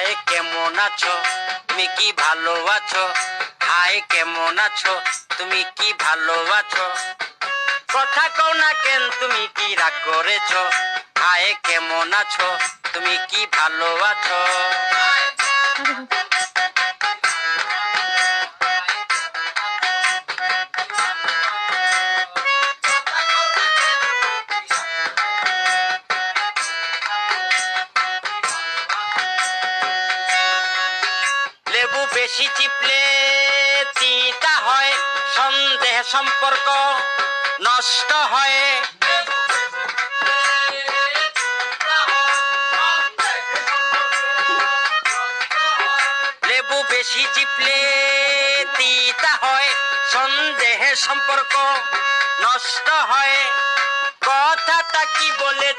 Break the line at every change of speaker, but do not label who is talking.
High কেমন আছো, তুমি কি ভালো আছো? হাই কেমন আছো, তুমি কি ভালো আছো? কথা কও না কেন, তুমি কি রাগ করেছো? হাই কেমন আছো, তুমি কি ভালো আছো? লেবু বেশি চিপলে তিতা হয়, সন্দেহ সম্পর্ক নষ্ট হয়। লেবু বেশি চিপলে তিতা হয়, সন্দেহে সম্পর্ক নষ্ট হয়। কথাটা কি বলে